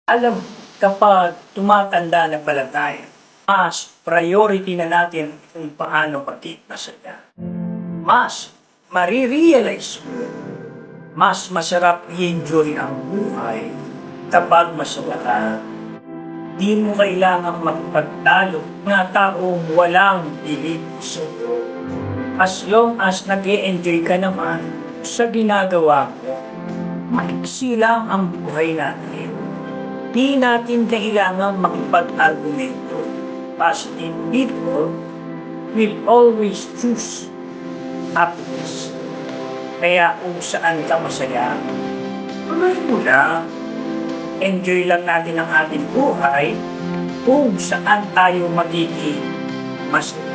Alam, kapag tumatanda na pala tayo, mas priority na natin kung paano maging masaya. Mas marirealize mo, mas masarap i-enjoy ang buhay kapag masaya ka. Di mo kailangang magpagtalo na taong walang pilit puso. As long as nag enjoy ka naman sa ginagawa mo, maiksi lang ang buhay natin. Di natin kailangan makipag-argumento. Positive people will always choose happiness. Kaya kung saan ka masaya, tuloy mo lang. Enjoy lang natin ang ating buhay kung saan tayo magiging masaya.